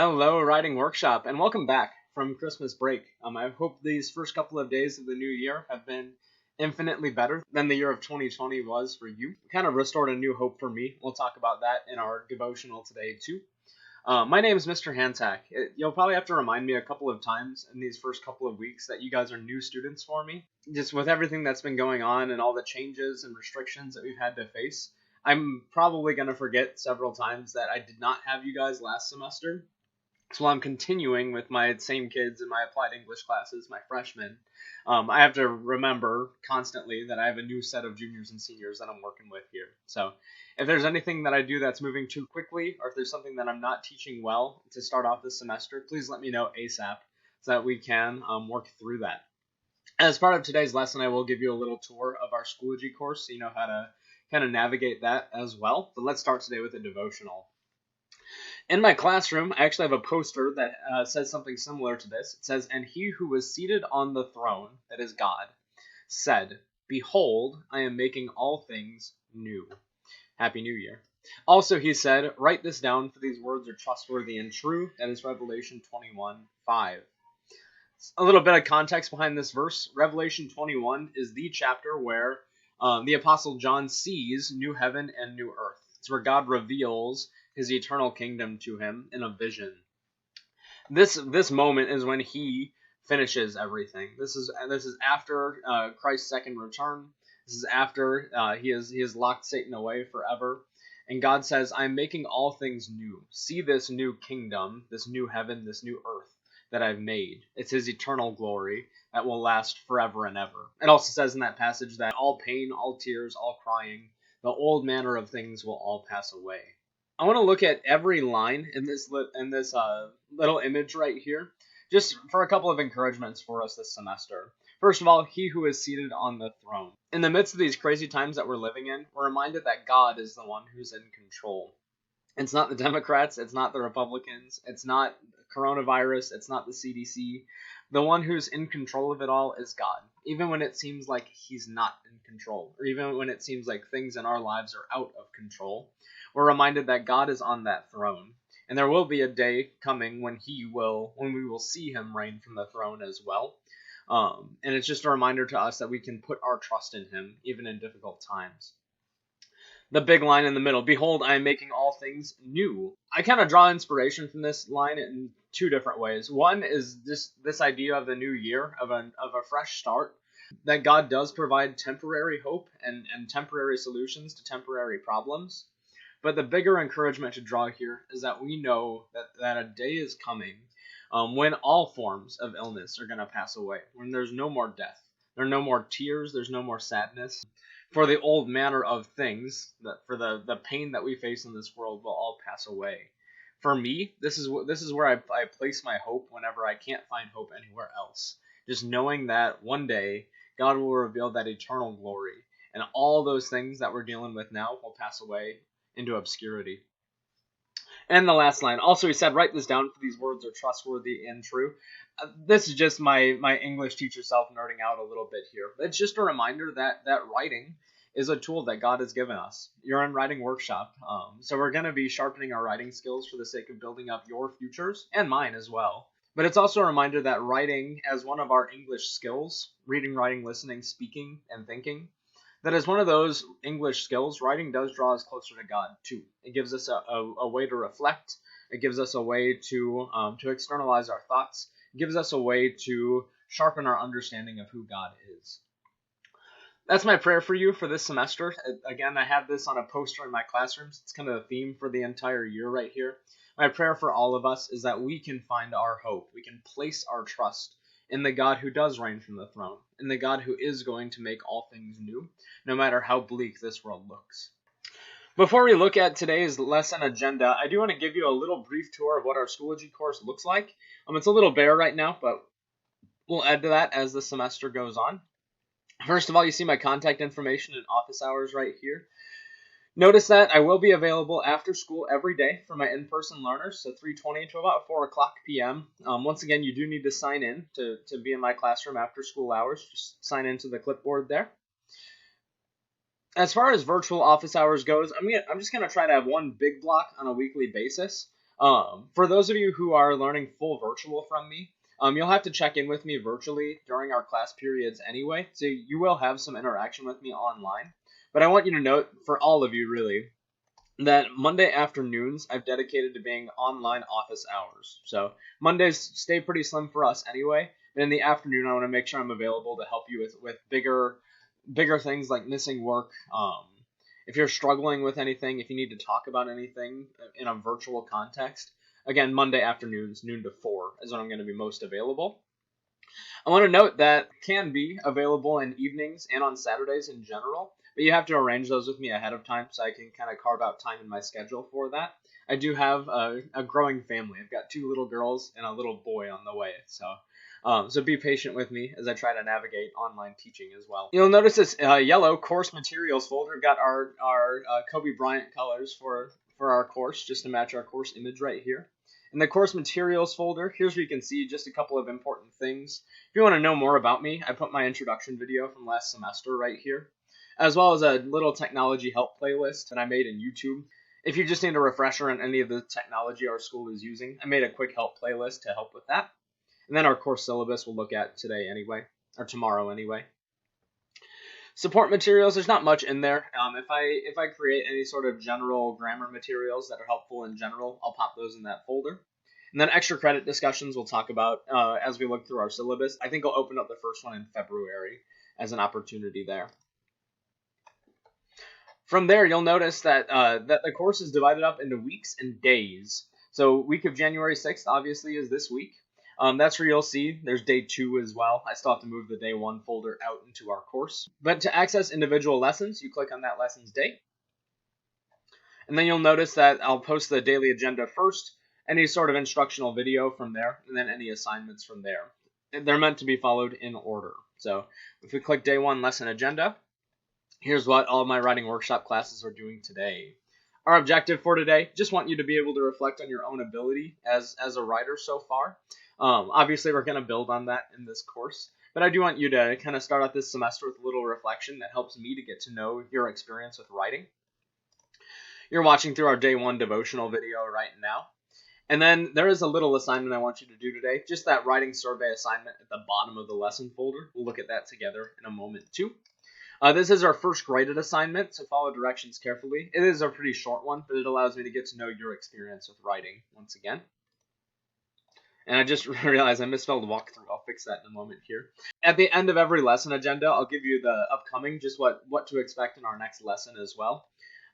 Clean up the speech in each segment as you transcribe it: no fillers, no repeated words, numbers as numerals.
Hello, Writing Workshop, and welcome back from Christmas break. I hope these first couple of days of the new year have been infinitely better than the year of 2020 was for you. Kind of restored a new hope for me. We'll talk about that in our devotional today, too. My name is Mr. Hantak. You'll probably have to remind me a couple of times in these first couple of weeks that you guys are new students for me. Just with everything that's been going on and all the changes and restrictions that we've had to face, I'm probably going to forget several times that I did not have you guys last semester. So while I'm continuing with my same kids in my applied English classes, my freshmen, I have to remember constantly that I have a new set of juniors and seniors that I'm working with here. So if there's anything that I do that's moving too quickly, or if there's something that I'm not teaching well to start off this semester, please let me know ASAP so that we can work through that. As part of today's lesson, I will give you a little tour of our Schoology course so you know how to kind of navigate that as well. But let's start today with a devotional. In my classroom, I actually have a poster that says something similar to this. It says, "And he who was seated on the throne, that is God, said, 'Behold, I am making all things new.'" Happy New Year. Also, he said, "Write this down, for these words are trustworthy and true." That is Revelation 21:5. A little bit of context behind this verse. Revelation 21 is the chapter where the Apostle John sees new heaven and new earth. It's where God reveals his eternal kingdom to him in a vision. This moment is when he finishes everything. This is after Christ's second return. This is after he has locked Satan away forever. And God says, "I'm making all things new. See this new kingdom, this new heaven, this new earth that I've made. It's his eternal glory that will last forever and ever." It also says in that passage that all pain, all tears, all crying, the old manner of things will all pass away. I want to look at every line in this little image right here, just for a couple of encouragements for us this semester. First of all, he who is seated on the throne. In the midst of these crazy times that we're living in, we're reminded that God is the one who's in control. It's not the Democrats, it's not the Republicans, it's not coronavirus, it's not the CDC. The one who's in control of it all is God, even when it seems like he's not in control, or even when it seems like things in our lives are out of control. We're reminded that God is on that throne, and there will be a day coming when we will see him reign from the throne as well. And it's just a reminder to us that we can put our trust in him, even in difficult times. The big line in the middle, "Behold, I am making all things new." I kind of draw inspiration from this line in two different ways. One is this idea of the new year, of a fresh start, that God does provide temporary hope and temporary solutions to temporary problems. But the bigger encouragement to draw here is that we know that a day is coming when all forms of illness are going to pass away, when there's no more death, there are no more tears, there's no more sadness. For the old manner of things, for the pain that we face in this world will all pass away. For me, this is where I place my hope whenever I can't find hope anywhere else. Just knowing that one day God will reveal that eternal glory, and all those things that we're dealing with now will pass away into obscurity. And the last line, also he said, "Write this down, for these words are trustworthy and true." This is just my English teacher self nerding out a little bit here. It's just a reminder that writing is a tool that God has given us. You're in Writing Workshop, so we're going to be sharpening our writing skills for the sake of building up your futures, and mine as well. But it's also a reminder that writing as one of our English skills, reading, writing, listening, speaking, and thinking, that as one of those English skills, writing does draw us closer to God, too. It gives us a way to reflect. It gives us a way to externalize our thoughts. It gives us a way to sharpen our understanding of who God is. That's my prayer for you for this semester. Again, I have this on a poster in my classrooms. It's kind of the theme for the entire year right here. My prayer for all of us is that we can find our hope. We can place our trust in the God who does reign from the throne, in the God who is going to make all things new, no matter how bleak this world looks. Before we look at today's lesson agenda, I do want to give you a little brief tour of what our Schoology course looks like. It's a little bare right now, but we'll add to that as the semester goes on. First of all, you see my contact information and office hours right here. Notice that I will be available after school every day for my in-person learners, so 3:20 to about 4 o'clock p.m. Once again, you do need to sign in to be in my classroom after school hours. Just sign into the clipboard there. As far as virtual office hours goes, I'm just going to try to have one big block on a weekly basis. For those of you who are learning full virtual from me, you'll have to check in with me virtually during our class periods anyway, so you will have some interaction with me online. But I want you to note, for all of you really, that Monday afternoons I've dedicated to being online office hours. So Mondays stay pretty slim for us anyway, but in the afternoon I want to make sure I'm available to help you with bigger things like missing work. If you're struggling with anything, if you need to talk about anything in a virtual context, again, Monday afternoons, noon to 4 is when I'm going to be most available. I want to note that can be available in evenings and on Saturdays in general, but you have to arrange those with me ahead of time so I can kind of carve out time in my schedule for that. I do have a growing family. I've got 2 little girls and a little boy on the way, so be patient with me as I try to navigate online teaching as well. You'll notice this yellow course materials folder got our Kobe Bryant colors for our course, just to match our course image right here. In the course materials folder, here's where you can see just a couple of important things. If you want to know more about me, I put my introduction video from last semester right here, as well as a little technology help playlist that I made in YouTube. If you just need a refresher on any of the technology our school is using, I made a quick help playlist to help with that. And then our course syllabus we'll look at today anyway, or tomorrow anyway. Support materials, there's not much in there. If I create any sort of general grammar materials that are helpful in general, I'll pop those in that folder. And then extra credit discussions we'll talk about as we look through our syllabus. I think I'll open up the first one in February as an opportunity there. From there, you'll notice that the course is divided up into weeks and days. So week of January 6th obviously is this week. That's where you'll see there's day 2 as well. I still have to move the day 1 folder out into our course. But to access individual lessons, you click on that lesson's date. And then you'll notice that I'll post the daily agenda first, any sort of instructional video from there, and then any assignments from there. They're meant to be followed in order. So if we click day 1 lesson agenda, here's what all of my writing workshop classes are doing today. Our objective for today, just want you to be able to reflect on your own ability as a writer so far. Obviously, we're going to build on that in this course, but I do want you to kind of start out this semester with a little reflection that helps me to get to know your experience with writing. You're watching through our day 1 devotional video right now. And then there is a little assignment I want you to do today, just that writing survey assignment at the bottom of the lesson folder. We'll look at that together in a moment too. This is our first graded assignment, so follow directions carefully. It is a pretty short one, but it allows me to get to know your experience with writing once again. And I just realized I misspelled walkthrough. I'll fix that in a moment here. At the end of every lesson agenda, I'll give you the upcoming, just what to expect in our next lesson as well.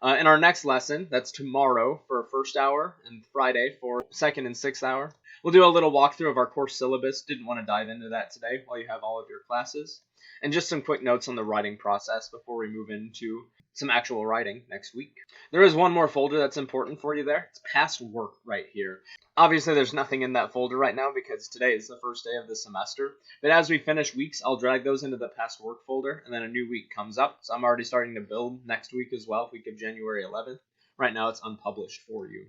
In our next lesson, that's tomorrow for first hour and Friday for second and sixth hour, we'll do a little walkthrough of our course syllabus. Didn't want to dive into that today while you have all of your classes. And just some quick notes on the writing process before we move into some actual writing next week. There is one more folder that's important for you there. It's past work right here. Obviously, there's nothing in that folder right now because today is the first day of the semester. But as we finish weeks, I'll drag those into the past work folder, and then a new week comes up. So I'm already starting to build next week as well, week of January 11th. Right now, it's unpublished for you.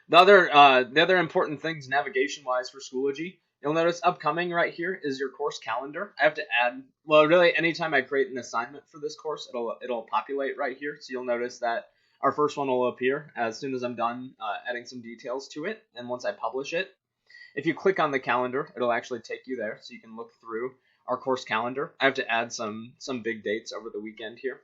The other important things navigation-wise for Schoology, you'll notice upcoming right here is your course calendar. I have to add, well, really anytime I create an assignment for this course, it'll populate right here. So you'll notice that our first one will appear as soon as I'm done adding some details to it. And once I publish it, if you click on the calendar, it'll actually take you there so you can look through our course calendar. I have to add some big dates over the weekend here.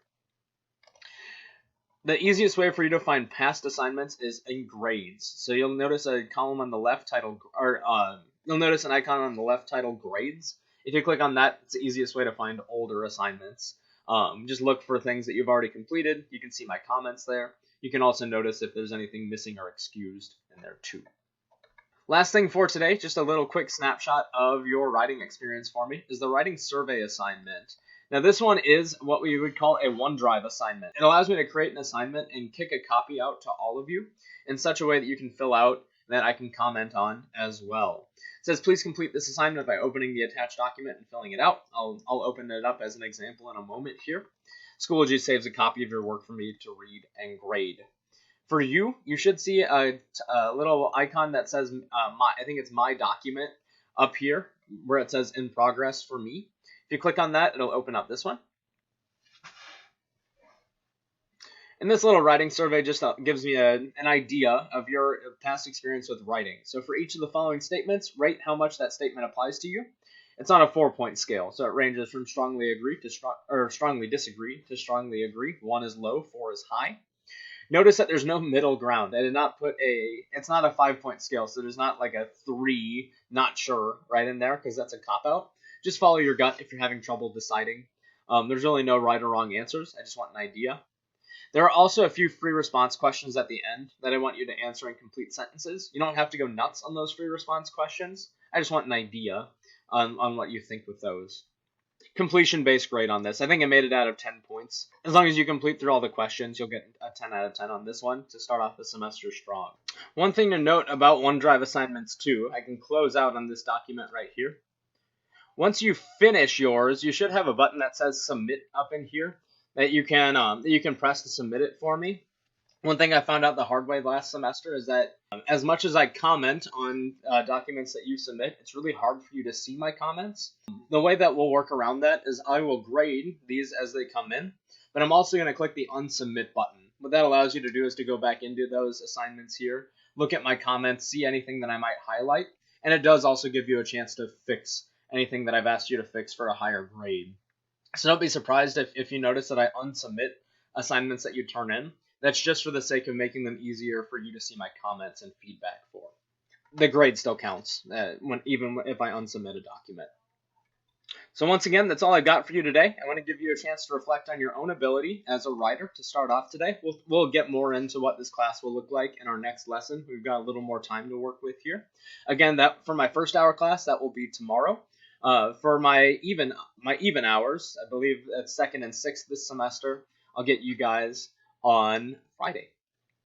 The easiest way for you to find past assignments is in grades. So you'll notice a column on the left titled, you'll notice an icon on the left titled grades. If you click on that, it's the easiest way to find older assignments. Just look for things that you've already completed. You can see my comments there. You can also notice if there's anything missing or excused in there too. Last thing for today, just a little quick snapshot of your writing experience for me, is the writing survey assignment. Now this one is what we would call a OneDrive assignment. It allows me to create an assignment and kick a copy out to all of you in such a way that you can fill out that I can comment on as well. It says please complete this assignment by opening the attached document and filling it out. I'll open it up as an example in a moment here. Schoology saves a copy of your work for me to read and grade. For you, you should see a little icon that says I think it's my document up here where it says in progress for me. If you click on that, it'll open up this one. And this little writing survey just gives me an idea of your past experience with writing. So for each of the following statements, rate how much that statement applies to you. It's on a 4-point scale, so it ranges from strongly agree to strongly disagree to strongly agree. 1 is low, 4 is high. Notice that there's no middle ground. I did not put it's not a 5-point scale, so there's not like a 3, not sure, right in there, because that's a cop-out. Just follow your gut if you're having trouble deciding. There's really no right or wrong answers. I just want an idea. There are also a few free response questions at the end that I want you to answer in complete sentences. You don't have to go nuts on those free response questions. I just want an idea on what you think with those. Completion-based grade on this. I think I made it out of 10 points. As long as you complete through all the questions, you'll get a 10 out of 10 on this one to start off the semester strong. One thing to note about OneDrive assignments too, I can close out on this document right here. Once you finish yours, you should have a button that says submit up in here that you can press to submit it for me. One thing I found out the hard way last semester is that as much as I comment on documents that you submit, it's really hard for you to see my comments. The way that we'll work around that is I will grade these as they come in, but I'm also going to click the unsubmit button. What that allows you to do is to go back into those assignments here, look at my comments, see anything that I might highlight, and it does also give you a chance to fix anything that I've asked you to fix for a higher grade. So don't be surprised if you notice that I unsubmit assignments that you turn in. That's just for the sake of making them easier for you to see my comments and feedback for. The grade still counts, even if I unsubmit a document. So once again, that's all I got for you today. I want to give you a chance to reflect on your own ability as a writer to start off today. We'll get more into what this class will look like in our next lesson. We've got a little more time to work with here. Again, that for my first hour class, that will be tomorrow. For my even hours, I believe that's 2nd and 6th this semester, I'll get you guys on Friday.